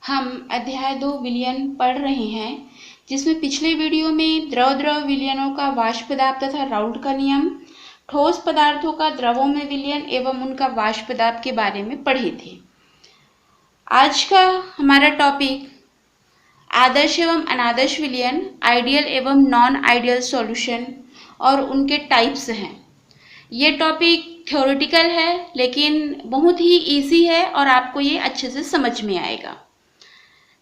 हम अध्याय 2 विलयन पढ़ रहे हैं, जिसमें पिछले वीडियो में द्रव द्रव विलयनों का वाष्प दाब तथा राउल्ट का नियम, ठोस पदार्थों का द्रवों में विलयन एवं उनका वाष्प दाब के बारे में पढ़े थे। आज का हमारा टॉपिक आदर्श एवं अनादर्श विलयन, आइडियल एवं नॉन आइडियल सॉल्यूशन और उनके टाइप्स हैं। ये टॉपिक थ्योरेटिकल है, लेकिन बहुत ही इजी है और आपको ये अच्छे से समझ में आएगा।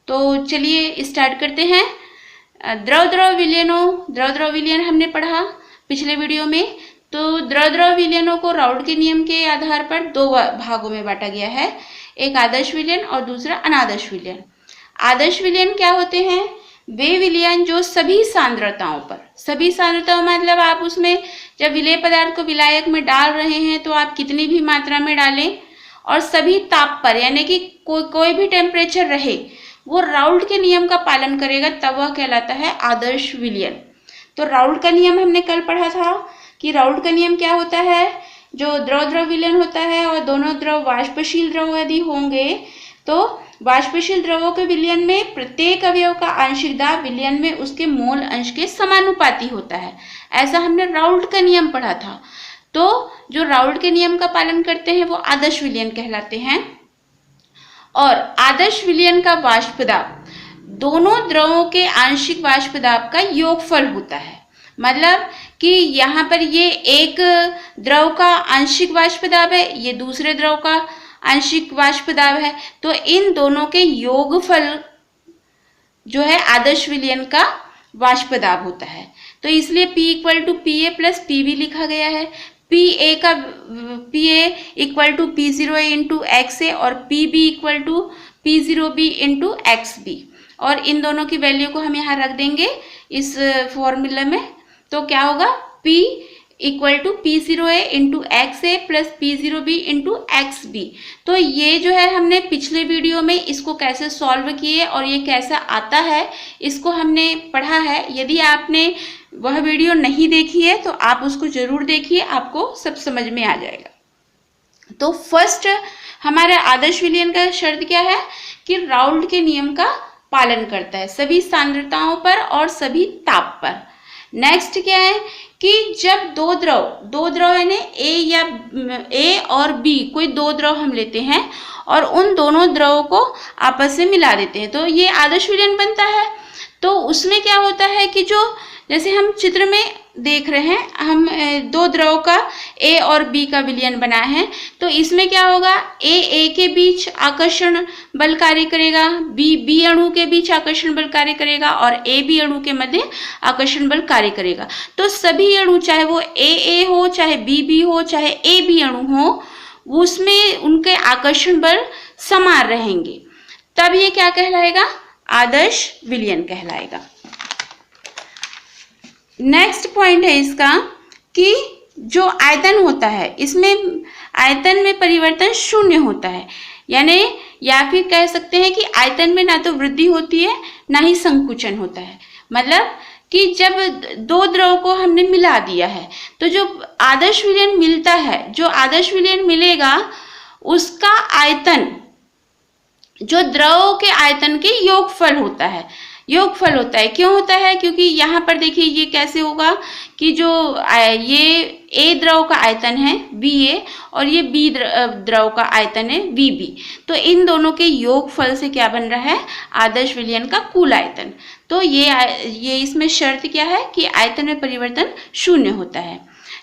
तो चलिए स्टार्ट करते हैं। द्रव द्रव विलयन हमने पढ़ा पिछले वीडियो में। तो द्रव द्रव विलयनों को राउल्ट के नियम के आधार पर दो भागों में बांटा गया है, एक आदर्श विलयन और दूसरा अनादर्श विलयन। आदर्श विलयन क्या होते हैं? वे विलयन जो सभी सांद्रताओं मतलब आप उसमें जब विलेय पदार्थ को विलायक में डाल रहे हैं तो आप कितनी भी मात्रा में डालें और सभी ताप पर, यानी कि कोई भी टेम्परेचर रहे, वो राउल्ट के नियम का पालन करेगा, तब वह कहलाता है आदर्श विलयन। तो राउल्ट का नियम हमने कल पढ़ा था कि राउल्ट का नियम क्या होता है। जो द्रव द्रव विलयन होता है और दोनों द्रव वाष्पशील द्रव यदि होंगे तो वाष्पशील द्रवों के विलयन में प्रत्येक अवयव का आंशिक दाब विलयन में उसके मोल अंश के समानुपाती होता है। ऐसा हमने राउल्ट का नियम पढ़ा था। तो जो राउल्ट के नियम का पालन करते हैं वो आदर्श विलयन कहलाते हैं। और आदर्श विलयन का वाष्प दाब दोनों द्रवों के आंशिक वाष्प दाब का योगफल होता है। मतलब कि यहाँ पर ये एक द्रव का आंशिक वाष्प दाब है, ये दूसरे द्रव का आंशिक वाष्प दाब है, तो इन दोनों के योगफल जो है आदर्श विलयन का वाष्प दाब होता है। तो इसलिए P equal to PA plus PB लिखा गया है। PA equal to P0A into XA और PB equal to P0B into XB, और इन दोनों की वैल्यू को हम यहाँ रख देंगे इस फॉर्मूले में। तो क्या होगा? P equal to P0A into XA plus P0B into XB। तो ये जो है हमने पिछले वीडियो में इसको कैसे सॉल्व किए और ये कैसा आता है इसको हमने पढ़ा है। यदि आपने वह वीडियो नहीं देखी है तो आप उसको जरूर देखिए, आपको सब समझ में आ जाएगा। तो फर्स्ट हमारा आदर्श विलयन का शर्त क्या है कि राउल्ट के नियम का पालन करता है सभी सांद्रताओं पर और सभी ताप पर। नेक्स्ट क्या है कि जब दो द्रव यानी ए और बी, कोई दो द्रव हम लेते हैं और उन दोनों द्रवों को आपस में मिला देते हैं तो ये आदर्श विलयन बनता है। तो उसमें क्या होता है कि जो जैसे हम चित्र में देख रहे हैं, हम दो द्रव का ए और बी का विलयन बनाए हैं, तो इसमें क्या होगा? ए के बीच आकर्षण बल कार्य करेगा, बी अणु के बीच आकर्षण बल कार्य करेगा और ए बी अणु के मध्य आकर्षण बल कार्य करेगा। तो सभी अणु, चाहे वो ए हो, चाहे बी हो, चाहे ए बी अणु हो, उसमें उनके आकर्षण बल समान रहेंगे, तब ये क्या कहलाएगा? आदर्श विलयन कहलाएगा। नेक्स्ट पॉइंट है इसका कि जो आयतन होता है, इसमें आयतन में परिवर्तन शून्य होता है, यानी या फिर कह सकते हैं कि आयतन में ना तो वृद्धि होती है ना ही संकुचन होता है। मतलब कि जब दो द्रव को हमने मिला दिया है तो जो आदर्श विलयन मिलता है, जो आदर्श विलयन मिलेगा उसका आयतन जो द्रवों के आयतन के योगफल होता है। क्यों होता है? क्योंकि यहाँ पर देखिए ये कैसे होगा कि जो ये ए द्रव का आयतन है BA और ये बी द्रव का आयतन है BB, तो इन दोनों के योगफल से क्या बन रहा है? आदर्श विलयन का कुल आयतन। तो ये इसमें शर्त क्या है कि आयतन में परिवर्तन शून्य होता है।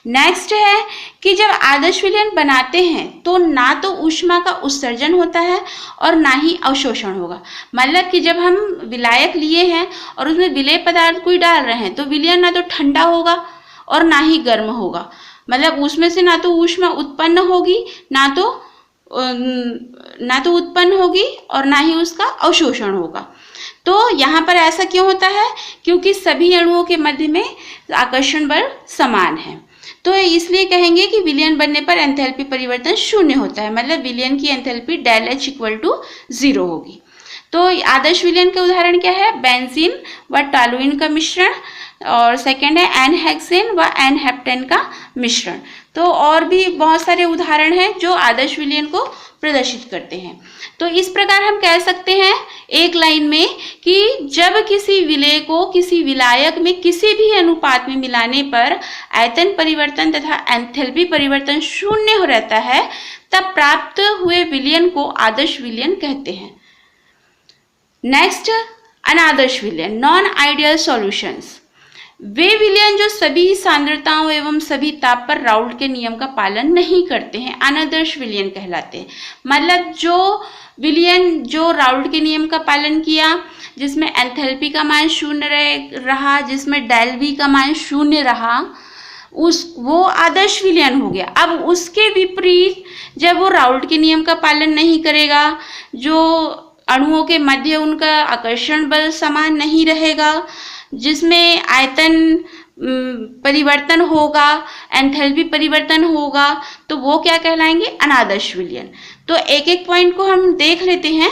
नेक्स्ट है कि जब आदर्श विलयन बनाते हैं तो ना तो ऊष्मा का उत्सर्जन होता है और ना ही अवशोषण होगा। मतलब कि जब हम विलायक लिए हैं और उसमें विलेय पदार्थ कोई डाल रहे हैं तो विलयन ना तो ठंडा होगा और ना ही गर्म होगा। मतलब उसमें से ना तो ऊष्मा उत्पन्न होगी, ना तो उत्पन्न होगी और ना ही उसका अवशोषण होगा। तो यहाँ पर ऐसा क्यों होता है? क्योंकि सभी अणुओं के मध्य में आकर्षण बल समान है। तो इसलिए कहेंगे कि विलयन बनने पर एंथैल्पी परिवर्तन शून्य होता है। मतलब विलयन की enthalpy del H equal to 0 होगी। तो आदर्श विलयन के उदाहरण क्या है? बेंजीन व टॉलुइन का मिश्रण, और सेकंड है एन हेक्सेन व एन हेप्टेन का मिश्रण। तो और भी बहुत सारे उदाहरण हैं जो आदर्श विलयन को प्रदर्शित करते हैं। तो इस प्रकार हम कह सकते हैं एक लाइन में कि जब किसी विलेय को किसी विलायक में किसी भी अनुपात में मिलाने पर आयतन परिवर्तन तथा एंथैल्पी परिवर्तन शून्य हो रहता है, तब प्राप्त हुए विलयन को आदर्श विलयन कहते हैं। नेक्स्ट, अनादर्श विलयन, नॉन आइडियल सॉल्यूशंस। वे विलयन जो सभी सांद्रताओं एवं सभी ताप पर राउल्ट के नियम का पालन नहीं करते हैं, अनादर्श विलयन कहलाते हैं। मतलब जो विलयन जो राउल्ट के नियम का पालन किया, जिसमें एंथैल्पी का मान शून्य रहा, जिसमें डेल वी का मान शून्य रहा, वो आदर्श विलयन हो गया। अब उसके विपरीत जब वो राउल्ट के नियम का पालन नहीं करेगा, जो अणुओं के मध्य उनका आकर्षण बल समान नहीं रहेगा, जिसमें आयतन परिवर्तन होगा, एंथैल्पी परिवर्तन होगा, तो वो क्या कहलाएंगे? अनादर्श विलयन। तो एक एक पॉइंट को हम देख लेते हैं।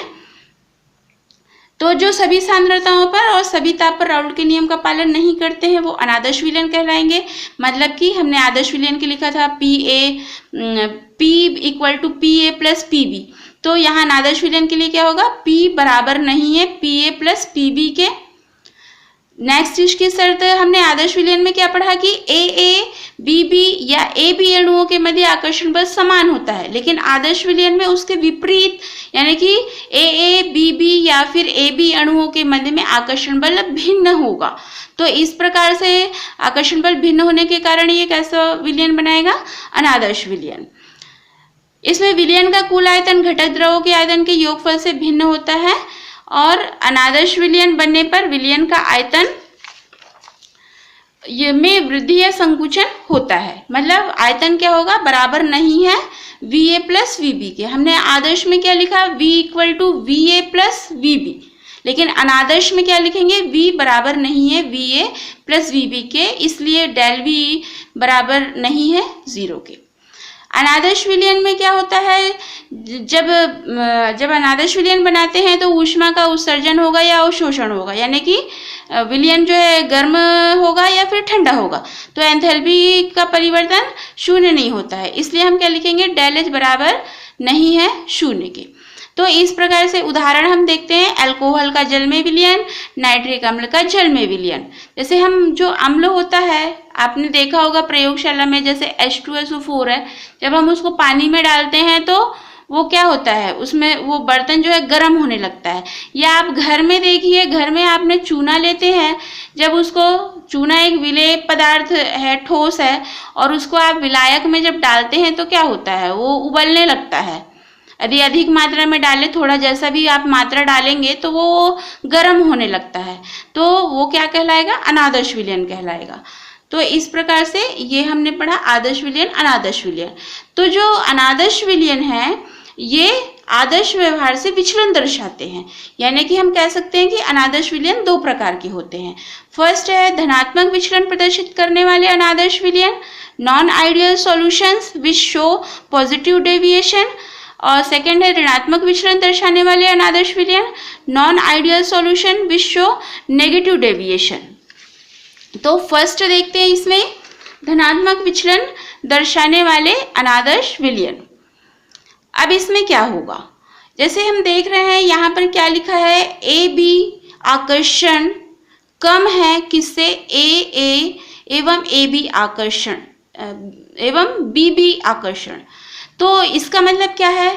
तो जो सभी सांद्रताओं पर और सभी ताप पर राउल्ट के नियम का पालन नहीं करते हैं वो अनादर्श विलयन कहलाएंगे। मतलब कि हमने आदर्श विलयन के लिखा था P equal to PA plus PB, तो यहाँ अनादर्श विलयन के लिए क्या होगा? P बराबर नहीं है PA प्लस PB के। नेक्स्ट इसकी शर्त हमने आदर्श विलयन में क्या पढ़ा कि AA BB या AB अणुओं के मध्य आकर्षण बल समान होता है, लेकिन आदर्श विलयन में उसके विपरीत, यानी कि AA BB या फिर AB अणुओं के मध्य में आकर्षण बल भिन्न होगा। तो इस प्रकार से आकर्षण बल भिन्न होने के कारण ये कैसा विलयन बनाएगा? अनादर्श विलयन। इसमें विलयन का कुल आयतन घटक द्रवों के आयतन के योगफल से भिन्न होता है और अनादर्श विलयन बनने पर विलयन का आयतन में वृद्धि या संकुचन होता है। मतलब आयतन क्या होगा? बराबर नहीं है VA प्लस VB के। हमने आदर्श में क्या लिखा? V equal to VA plus VB, लेकिन अनादर्श में क्या लिखेंगे? V बराबर नहीं है VA प्लस VB के, इसलिए डेल V बराबर नहीं है 0 के। अनादर्श विलयन में क्या होता है? जब अनादर्श विलयन बनाते हैं तो ऊष्मा का उत्सर्जन होगा या अवशोषण होगा, यानी कि विलयन जो है गर्म होगा या फिर ठंडा होगा, तो एंथैल्पी का परिवर्तन शून्य नहीं होता है, इसलिए हम क्या लिखेंगे? डेल H बराबर नहीं है 0 के। तो इस प्रकार से उदाहरण हम देखते हैं, अल्कोहल का जल में विलयन, नाइट्रिक अम्ल का जल में विलयन। जैसे हम जो अम्ल होता है, आपने देखा होगा प्रयोगशाला में, जैसे H2SO4 है, जब हम उसको पानी में डालते हैं तो वो क्या होता है? उसमें वो बर्तन जो है गर्म होने लगता है। या आप घर में देखिए, घर में आपने चूना लेते हैं, जब उसको, चूना एक विलेय पदार्थ है, ठोस है, और उसको आप विलायक में जब डालते हैं तो क्या होता है? वो उबलने लगता है। यदि अधिक मात्रा में डालें, थोड़ा जैसा भी आप मात्रा डालेंगे तो वो गर्म होने लगता है, तो वो क्या कहलाएगा? अनादर्श विलयन कहलाएगा। तो इस प्रकार से ये हमने पढ़ा आदर्श विलयन, अनादर्श विलयन। तो जो अनादर्श विलयन है ये आदर्श व्यवहार से विचलन दर्शाते हैं, यानी कि हम कह सकते हैं कि अनादर्श विलयन 2 प्रकार के होते हैं। फर्स्ट है धनात्मक विचलन प्रदर्शित करने वाले अनादर्श विलयन, non ideal solutions which show positive deviation, और सेकेंड है ऋणात्मक विचलन दर्शाने वाले अनादर्श विलयन, non ideal solution which show negative deviation. तो फर्स्ट देखते हैं इसमें धनात्मक विचलन दर्शाने वाले अनादर्श विलयन। अब इसमें क्या होगा? जैसे हम देख रहे हैं यहाँ पर क्या लिखा है? AB आकर्षण कम है किससे? AA एवं AB आकर्षण एवं BB आकर्षण। तो इसका मतलब क्या है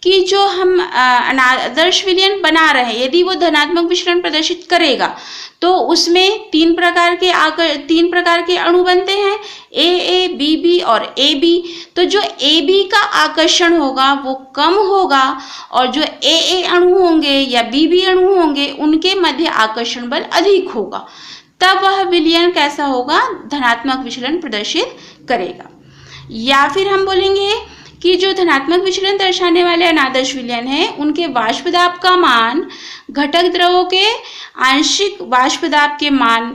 कि जो हम अनादर्श विलयन बना रहे हैं, यदि वो धनात्मक विचलन प्रदर्शित करेगा तो उसमें 3 प्रकार के अणु बनते हैं, AA, BB और AB। तो जो AB का आकर्षण होगा वो कम होगा और जो AA अणु होंगे या BB अणु होंगे उनके मध्य आकर्षण बल अधिक होगा, तब वह विलयन कैसा होगा? धनात्मक विचलन प्रदर्शित करेगा। या फिर हम बोलेंगे कि जो धनात्मक विचलन दर्शाने वाले अनादर्श विलयन है उनके वाष्प दाब का मान घटक द्रवों के आंशिक वाष्प दाब के मान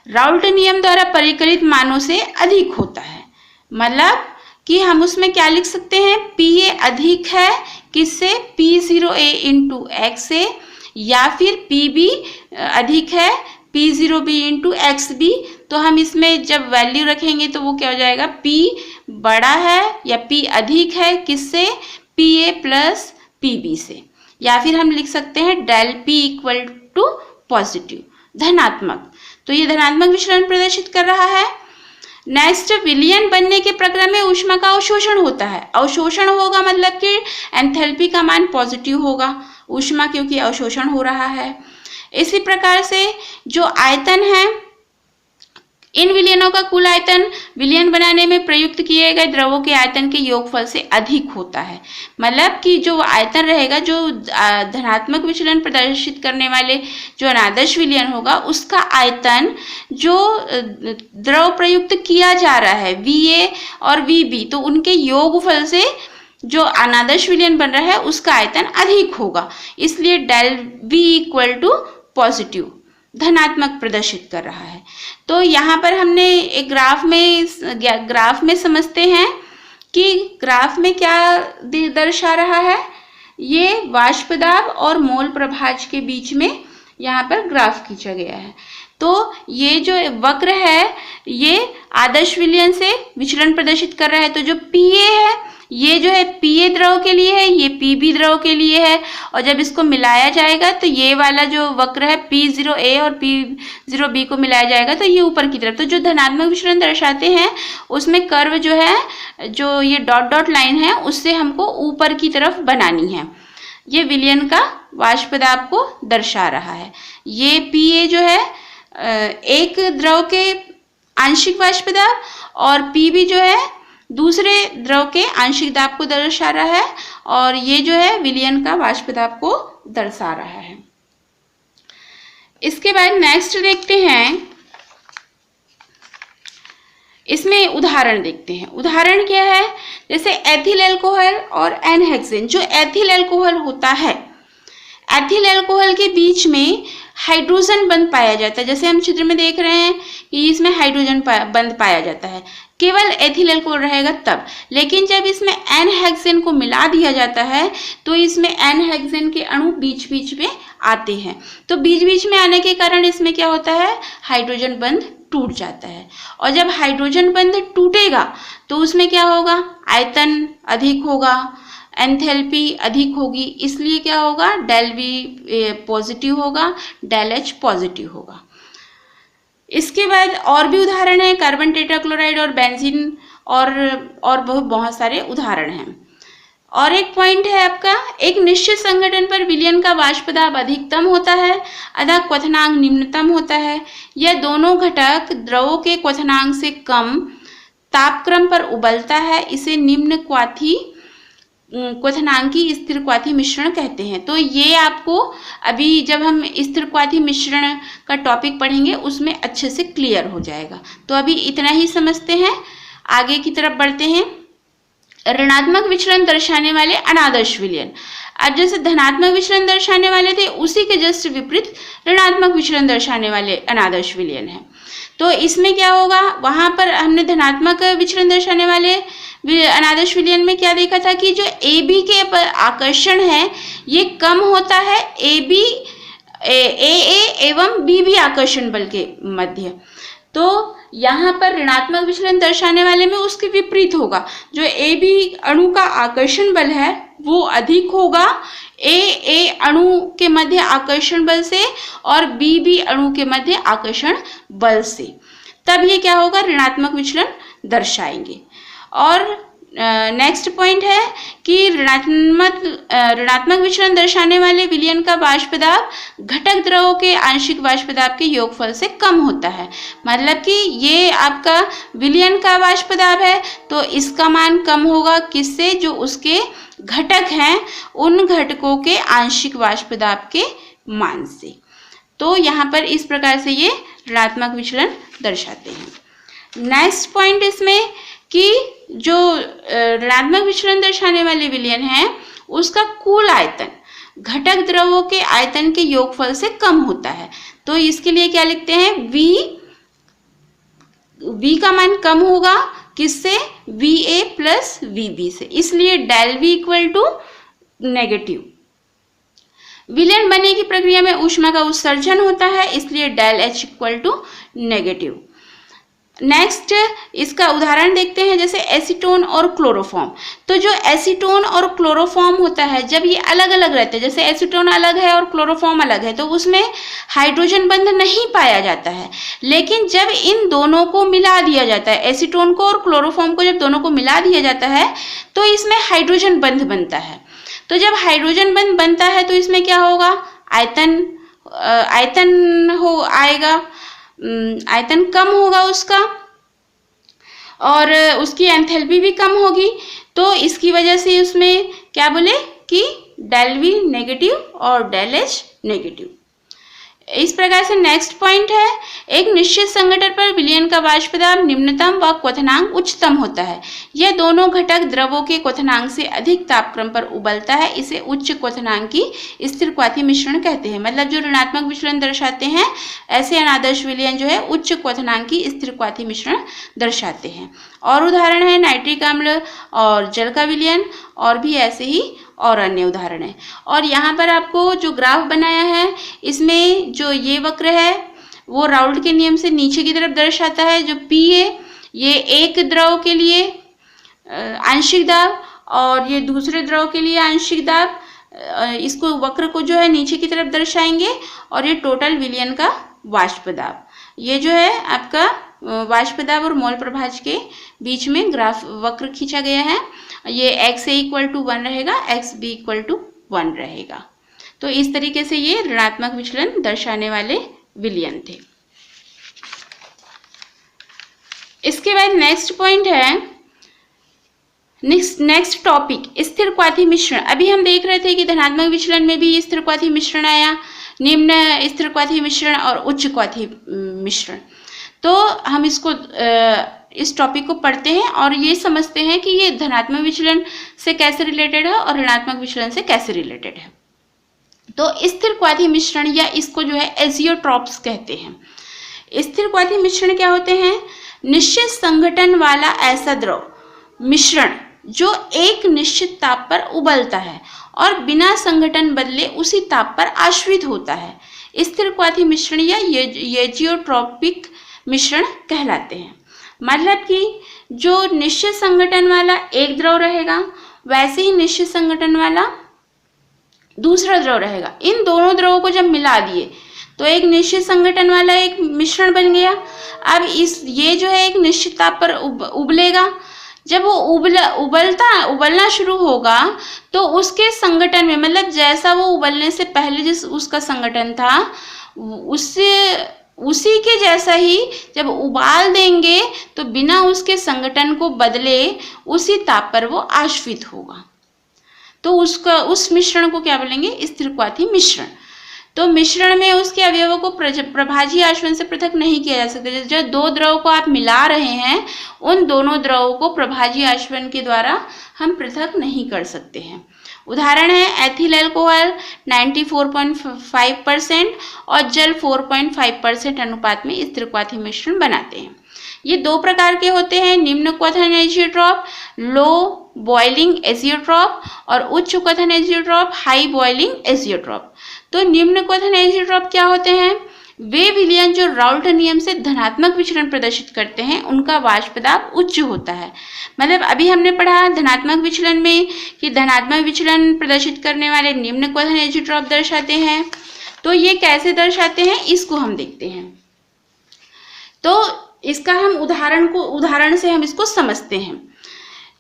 राउल्ट नियम द्वारा परिकलित मानों से अधिक होता है। मतलब कि हम उसमें क्या लिख सकते हैं? PA अधिक है किससे? P0A इंटू XA, या फिर PB अधिक है P0B इंटू XB। तो हम इसमें जब वैल्यू रखेंगे तो वो क्या हो जाएगा? P बड़ा है या P अधिक है किससे? PA प्लस PB से। या फिर हम लिख सकते हैं del P equal to positive, धनात्मक। तो ये धनात्मक विचलन प्रदर्शित कर रहा है। नेक्स्ट, विलयन बनने के प्रक्रिया में ऊष्मा का अवशोषण होता है। अवशोषण होगा मतलब कि एंथैल्पी का मान पॉजिटिव होगा, ऊष्मा क्योंकि अवशोषण हो रहा है। इसी प्रकार से जो आयतन है, इन विलयनों का कुल आयतन विलयन बनाने में प्रयुक्त किए गए द्रवों के आयतन के योगफल से अधिक होता है। मतलब कि जो आयतन रहेगा, जो धनात्मक विचलन प्रदर्शित करने वाले जो अनादर्श विलयन होगा, उसका आयतन जो द्रव प्रयुक्त किया जा रहा है VA और VB, तो उनके योगफल से जो अनादर्श विलयन बन रहा है उसका आयतन अधिक होगा। इसलिए del V equal to positive, धनात्मक प्रदर्शित कर रहा है। तो यहाँ पर हमने एक ग्राफ में समझते हैं कि ग्राफ में क्या दर्शा रहा है। ये वाष्प दाब और मोल प्रभाज के बीच में यहाँ पर ग्राफ खींचा गया है। तो ये जो वक्र है ये आदर्श विलयन से विचलन प्रदर्शित कर रहा है। तो जो PA है ये जो है PA द्रव के लिए है, ये PB द्रव के लिए है, और जब इसको मिलाया जाएगा तो ये वाला जो वक्र है P0A और P0B को मिलाया जाएगा तो ये ऊपर की तरफ। तो जो धनात्मक विचलन दर्शाते हैं उसमें कर्व जो है, जो ये डॉट डॉट लाइन है, उससे हमको ऊपर की तरफ बनानी है। ये विलयन का वाष्प दाब को दर्शा रहा है। ये PA जो है एक द्रव के आंशिक वाष्प दाब और PB जो है दूसरे द्रव के आंशिक दाब को दर्शा रहा है, और ये जो है विलयन का वाष्प दाब को दर्शा रहा है। इसके बाद नेक्स्ट देखते हैं, इसमें उदाहरण देखते हैं। उदाहरण क्या है, जैसे एथिल अल्कोहल और एनहेक्सेन। जो एथिल अल्कोहल होता है, एथिल अल्कोहल के बीच में हाइड्रोजन बंध पाया जाता है। जैसे हम चित्र में देख रहे हैं कि इसमें हाइड्रोजन बंध पाया जाता है, केवल एथिल अल्कोहल रहेगा तब। लेकिन जब इसमें एन-हेक्सेन को मिला दिया जाता है तो इसमें एन-हेक्सेन के अणु बीच बीच में आते हैं। तो बीच बीच में आने के कारण इसमें क्या होता है, हाइड्रोजन बंध टूट जाता है। और जब हाइड्रोजन बंध टूटेगा तो उसमें क्या होगा, आयतन अधिक होगा, एंथैल्पी अधिक होगी। इसलिए क्या होगा, डेल V पॉजिटिव होगा, डेल H पॉजिटिव होगा। इसके बाद और भी उदाहरण है, कार्बन टेट्राक्लोराइड और बेंजीन और बहुत सारे उदाहरण हैं। और एक पॉइंट है आपका, एक निश्चित संगठन पर विलयन का वाष्प दाब अधिकतम होता है, अतः क्वथनांक निम्नतम होता है। यह दोनों घटक द्रवों के क्वथनांक से कम तापक्रम पर उबलता है। इसे निम्न क्वथनांकी स्थिर क्वाथी मिश्रण कहते हैं। तो ये आपको अभी जब हम स्थिर क्वाथी मिश्रण का टॉपिक पढ़ेंगे उसमें अच्छे से क्लियर हो जाएगा। तो अभी इतना ही समझते हैं, आगे की तरफ बढ़ते हैं। ऋणात्मक विचलन दर्शाने वाले अनादर्श विलयन। अब जैसे धनात्मक विचलन दर्शाने वाले थे, उसी के जस्ट विपरीत ऋणात्मक विचलन दर्शाने वाले अनादर्श विलयन है। तो इसमें क्या होगा, वहां पर हमने धनात्मक विचलन दर्शाने वाले अनादर्श विलयन में क्या देखा था कि जो AB के आकर्षण है ये कम होता है AA एवं BB आकर्षण बल के मध्य। तो यहाँ पर ऋणात्मक विचलन दर्शाने वाले में उसके विपरीत होगा, जो AB अणु का आकर्षण बल है वो अधिक होगा AA अणु के मध्य आकर्षण बल से और BB अणु के मध्य आकर्षण बल से। तब ये क्या होगा, ऋणात्मक विचलन दर्शाएंगे। और नेक्स्ट पॉइंट है कि ऋणात्मक विचलन दर्शाने वाले विलयन का वाष्प दाब घटक द्रवों के आंशिक वाष्प दाब के योगफल से कम होता है। मतलब कि ये आपका विलयन का वाष्प दाब है तो इसका मान कम होगा, किससे, जो उसके घटक हैं उन घटकों के आंशिक वाष्प दाब के मान से। तो यहाँ पर इस प्रकार से ये ऋणात्मक विचलन दर्शाते हैं। नेक्स्ट पॉइंट इसमें कि जो ऋणात्मक विचलन दर्शाने वाले विलयन है उसका कुल आयतन घटक द्रवों के आयतन के योगफल से कम होता है। तो इसके लिए क्या लिखते हैं, V का मान कम होगा, किससे, VA प्लस VB से। इसलिए del V equal to negative. विलयन बनने की प्रक्रिया में ऊष्मा का उत्सर्जन होता है, इसलिए del H equal to negative. Next इसका उदाहरण देखते हैं, जैसे एसीटोन और क्लोरोफॉर्म। तो जो एसीटोन और क्लोरोफॉर्म होता है, जब ये अलग अलग रहते हैं, जैसे एसीटोन अलग है और क्लोरोफॉर्म अलग है, तो उसमें हाइड्रोजन बंध नहीं पाया जाता है। लेकिन जब इन दोनों को मिला दिया जाता है, एसीटोन को और क्लोरोफॉर्म को जब दोनों को मिला दिया जाता है, तो इसमें हाइड्रोजन बंध बनता है। तो जब हाइड्रोजन बंध बनता है तो इसमें क्या होगा, आयतन कम होगा उसका, और उसकी एंथैल्पी भी कम होगी। तो इसकी वजह से उसमें क्या बोले कि डेल वी नेगेटिव और डेल एच नेगेटिव। इस प्रकार से नेक्स्ट पॉइंट है, एक निश्चित संघटन पर विलयन का वाष्प दाब निम्नतम व क्वथनांक उच्चतम होता है। यह दोनों घटक द्रवों के क्वथनांक से अधिक तापक्रम पर उबलता है। इसे उच्च क्वथनांक की स्थिर क्वाथी मिश्रण कहते हैं। मतलब जो ऋणात्मक विचलन दर्शाते हैं, ऐसे अनादर्श विलयन जो है उच्च क्वथनांक की स्थिर क्वाथी मिश्रण दर्शाते हैं। और उदाहरण है नाइट्रिक अम्ल और जल का विलयन, और भी ऐसे ही और अन्य उदाहरण है। और यहाँ पर आपको जो ग्राफ बनाया है, इसमें जो ये वक्र है वो राउल्ट के नियम से नीचे की तरफ दर्शाता है। जो P है ये एक द्रव के लिए आंशिक दाब, और ये दूसरे द्रव के लिए आंशिक दाब। इसको वक्र को जो है नीचे की तरफ दर्शाएंगे, और ये टोटल विलयन का वाष्प दाब। ये जो है आपका वाष्प दाब और मोल प्रभाज के बीच में ग्राफ वक्र खींचा गया है। ये x a = 1 रहेगा, x b = 1 रहेगा। तो इस तरीके से ये ऋणात्मक विचलन दर्शाने वाले विलयन थे। इसके बाद नेक्स्ट पॉइंट है, नेक्स्ट टॉपिक स्थिर क्वाथी मिश्रण। अभी हम देख रहे थे कि धनात्मक विचलन में भी स्थिर क्वाथी मिश्रण आया, निम्न स्थिर क्वाथी मिश्रण और उच्च क्वाथी मिश्रण। तो हम इस टॉपिक को पढ़ते हैं और ये समझते हैं कि ये धनात्मक विचलन से कैसे रिलेटेड है और ऋणात्मक विचलन से कैसे रिलेटेड है। तो स्थिर क्वाथी मिश्रण, या इसको जो है एजियोट्रॉप्स कहते हैं। स्थिर क्वाथी मिश्रण क्या होते हैं, निश्चित संघटन वाला ऐसा द्रव मिश्रण जो एक निश्चित ताप पर उबलता है और बिना संघटन बदले उसी ताप पर आश्रित होता है, स्थिर क्वाथी मिश्रण या एजियोट्रॉपिक मिश्रण कहलाते हैं। मतलब कि जो निश्चित संघटन वाला एक द्रव रहेगा, वैसे ही निश्चित संघटन वाला दूसरा द्रव रहेगा। इन दोनों द्रवों को जब मिला दिए तो एक निश्चित संघटन वाला एक मिश्रण बन गया। अब ये जो है एक निश्चित ताप पर उबलेगा। जब वो उबलना शुरू होगा तो उसके संगठन में, मतलब जैसा वो उबलने से पहले जिस उसका संगठन था, उसी के जैसा ही जब उबाल देंगे तो बिना उसके संगठन को बदले उसी ताप पर वो आश्रित होगा। तो उस मिश्रण को क्या बोलेंगे, स्थिर क्वाथी मिश्रण। तो मिश्रण में उसके अवयवों को प्रभाजी आश्वन से पृथक नहीं किया जा सकता। जो दो द्रव को आप मिला रहे हैं, उन दोनों द्रवों को प्रभाजी आश्वन के द्वारा हम पृथक नहीं कर सकते हैं। उदाहरण है एथिल अल्कोहल 94.5% और जल 4.5% अनुपात में स्थिर क्वाथी मिश्रण बनाते हैं। ये दो प्रकार के होते हैं, निम्न क्वथन एजियोट्रॉप लो बॉइलिंग एजियोट्रॉप और उच्च क्वथन एजियोट्रॉप हाई बॉइलिंग एजियोट्रॉप। तो निम्न क्वथन एजियोट्रॉप क्या होते हैं, वे विलयन जो राउल्ट नियम से धनात्मक विचलन प्रदर्शित करते हैं, उनका वाष्प दाब उच्च होता है। मतलब अभी हमने पढ़ा धनात्मक विचलन में कि धनात्मक विचलन प्रदर्शित करने वाले निम्न क्वथन एजियोट्रॉप दर्शाते हैं। तो ये कैसे दर्शाते हैं, इसको हम देखते हैं। तो इसका हम उदाहरण से हम इसको समझते हैं।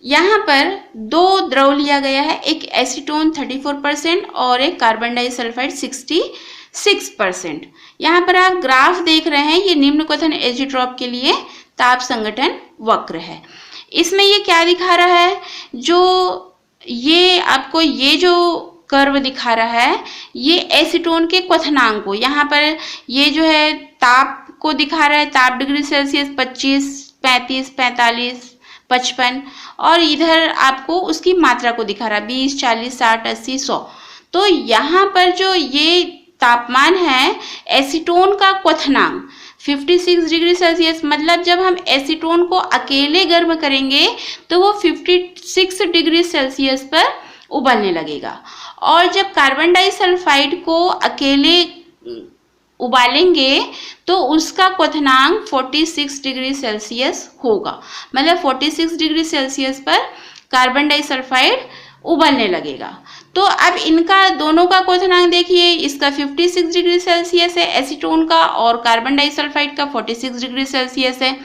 यहाँ पर दो द्रव लिया गया है, एक एसीटोन 34% और एक कार्बन डाइसल्फाइड 66%। यहाँ पर आप ग्राफ देख रहे हैं, ये निम्न क्वथन एजियोट्रॉप के लिए ताप संगठन वक्र है। इसमें ये क्या दिखा रहा है, जो ये आपको ये जो कर्व दिखा रहा है, ये एसीटोन के क्वथनांक को, यहाँ पर ये जो है ताप को दिखा रहा है, ताप डिग्री सेल्सियस 25, 35, 45, 55, और इधर आपको उसकी मात्रा को दिखा रहा है 20, 40, 60, 80, 100। तो यहाँ पर जो ये तापमान है एसीटोन का क्वथनांक 56 डिग्री सेल्सियस, मतलब जब हम एसीटोन को अकेले गर्म करेंगे तो वो 56 डिग्री सेल्सियस पर उबलने लगेगा, और जब कार्बन डाइसल्फाइड को अकेले उबालेंगे तो उसका क्वथनांक 46 डिग्री सेल्सियस होगा। मतलब 46 डिग्री सेल्सियस पर कार्बन डाइसल्फाइड उबलने लगेगा। तो अब इनका दोनों का क्वथनांक देखिए, इसका 56 डिग्री सेल्सियस है एसीटोन का, और कार्बन डाइसल्फाइड का 46 डिग्री सेल्सियस है।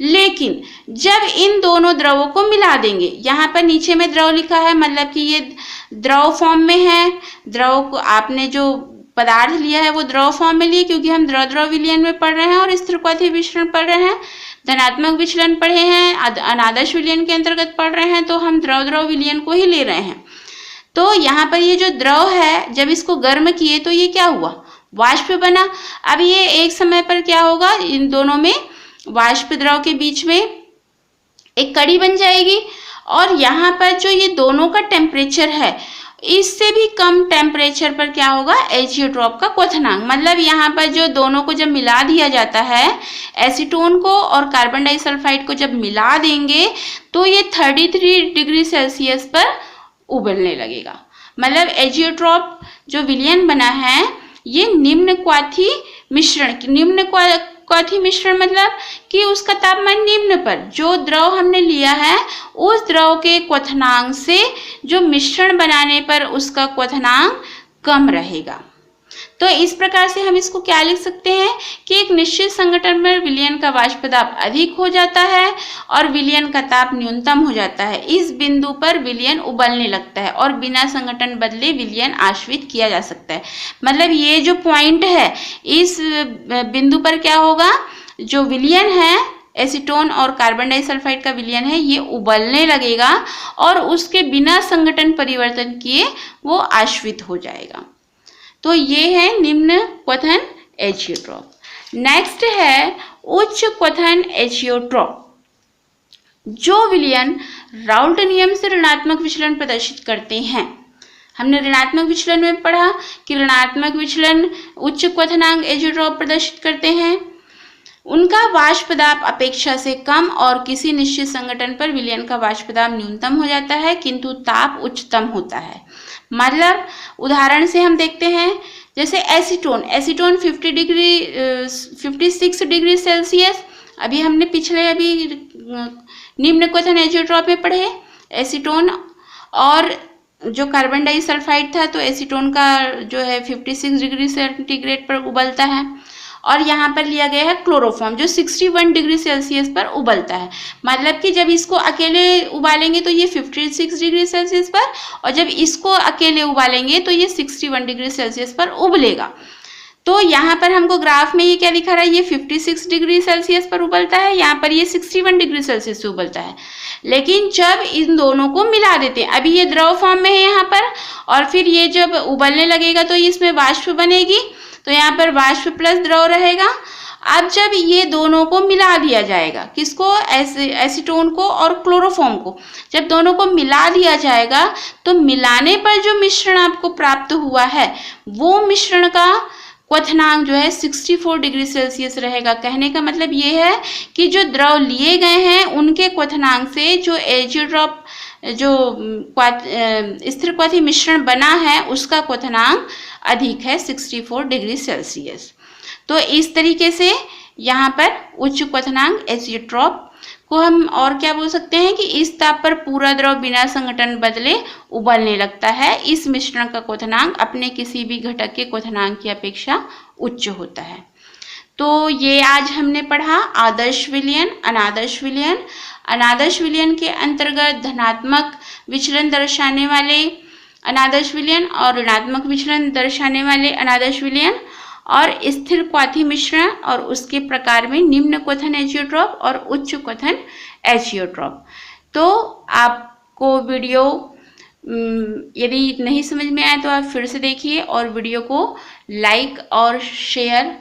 लेकिन जब इन दोनों द्रवों को मिला देंगे, यहाँ पर नीचे में द्रव लिखा है, मतलब कि ये द्रव फॉर्म में है। द्रव को आपने जो पदार्थ लिया है वो द्रव फॉर्म में लिए, क्योंकि हम द्रव द्रव विलयन में पढ़ रहे हैं और स्थिरक्वाथीय मिश्रण पढ़ रहे हैं। धनात्मक विचलन पढ़े हैं, अनादर्श विलयन के अंतर्गत पढ़ रहे हैं, तो हम द्रव द्रव विलयन को ही ले रहे हैं। तो यहाँ पर ये जो द्रव है, जब इसको गर्म किए तो ये क्या हुआ, वाष्प बना। अब ये एक समय पर क्या होगा, इन दोनों में वाष्प द्रव के बीच में एक कड़ी बन जाएगी, और यहाँ पर जो ये दोनों का टेम्परेचर है, इससे भी कम टेम्परेचर पर क्या होगा, एजियोट्रॉप का क्वथनांक। मतलब यहाँ पर जो दोनों को जब मिला दिया जाता है, एसीटोन को और कार्बन डाइसल्फाइड को जब मिला देंगे तो ये 33 डिग्री सेल्सियस पर उबलने लगेगा। मतलब एजियोट्रॉप जो विलयन बना है ये निम्न क्वाथी मिश्रण, निम्न क्वाथी मिश्रण मतलब कि उसका तापमान निम्न पर, जो द्रव हमने लिया है उस द्रव के क्वथनांक से जो मिश्रण बनाने पर उसका क्वथनांक कम रहेगा। तो इस प्रकार से हम इसको क्या लिख सकते हैं कि एक निश्चित संगठन पर विलयन का वाष्प दाब अधिक हो जाता है और विलयन का ताप न्यूनतम हो जाता है। इस बिंदु पर विलयन उबलने लगता है और बिना संगठन बदले विलयन आश्वित किया जा सकता है। मतलब ये जो पॉइंट है, इस बिंदु पर क्या होगा, जो विलयन है एसीटोन और कार्बन डाइसल्फाइड का विलयन है, ये उबलने लगेगा और उसके बिना संगठन परिवर्तन किए वो आश्वित हो जाएगा। तो ये है निम्न क्वथन एजियोट्रॉप। नेक्स्ट है उच्च क्वथन एजियोट्रॉप। जो विलयन राउल्ट नियम से ऋणात्मक विचलन प्रदर्शित करते हैं। हमने ऋणात्मक विचलन में पढ़ा कि ऋणात्मक विचलन उच्च क्वथनांक एजियोट्रॉप प्रदर्शित करते हैं। उनका वाष्प दाब अपेक्षा से कम और किसी निश्चित संगठन पर विलयन का वाष्प दाब न्यूनतम हो जाता है, किंतु ताप उच्चतम होता है। मतलब उदाहरण से हम देखते हैं, जैसे एसीटोन 56 डिग्री सेल्सियस, अभी हमने निम्न क्वथन एजियोट्रॉप में पढ़े एसीटोन, और जो कार्बन डाइसल्फाइड था तो एसीटोन का जो है 56 डिग्री सेंटीग्रेड पर उबलता है, और यहाँ पर लिया गया है क्लोरोफॉर्म जो 61 डिग्री सेल्सियस पर उबलता है। मतलब कि जब इसको अकेले उबालेंगे तो ये 56 डिग्री सेल्सियस पर, और जब इसको अकेले उबालेंगे तो ये 61 डिग्री सेल्सियस पर उबलेगा। तो यहाँ पर हमको ग्राफ में ये क्या दिखा रहा है, ये 56 डिग्री सेल्सियस पर उबलता है, यहाँ पर ये 61 डिग्री सेल्सियस से उबलता है। लेकिन जब इन दोनों को मिला देते हैं, अभी ये द्रव फॉर्म में है यहाँ पर, और फिर ये जब उबलने लगेगा तो इसमें वाष्प बनेगी, तो यहाँ पर वाष्प प्लस द्रव रहेगा। अब जब ये दोनों को मिला दिया जाएगा, किसको, एसीटोन को और क्लोरोफॉर्म को, जब दोनों को मिला दिया जाएगा तो मिलाने पर जो मिश्रण आपको प्राप्त हुआ है वो मिश्रण का क्वथनांक जो है 64 डिग्री सेल्सियस रहेगा। कहने का मतलब ये है कि जो द्रव लिए गए हैं उनके क्वथनांक से जो एजियोट्रॉप जो स्थिर क्वाथी मिश्रण बना है उसका क्वथनांक अधिक है 64 डिग्री सेल्सियस। तो इस तरीके से यहाँ पर उच्च क्वथनांक एजियोट्रॉप को हम और क्या बोल सकते हैं कि इस ताप पर पूरा द्रव बिना संगठन बदले उबलने लगता है। इस मिश्रण का क्वथनांक अपने किसी भी घटक के क्वथनांक की अपेक्षा उच्च होता है। तो ये आज हमने पढ़ा आदर्श विलयन, अनादर्श विलयन। अनादर्श विलयन के अंतर्गत धनात्मक विचलन दर्शाने वाले अनादर्श विलयन और ऋणात्मक विचलन दर्शाने वाले अनादर्श विलयन, और स्थिर क्वाथी मिश्रण और उसके प्रकार में निम्न क्वथन एजियोट्रॉप और उच्च क्वथन एजियोट्रॉप। तो आपको वीडियो यदि नहीं समझ में आए तो आप फिर से देखिए और वीडियो को लाइक और शेयर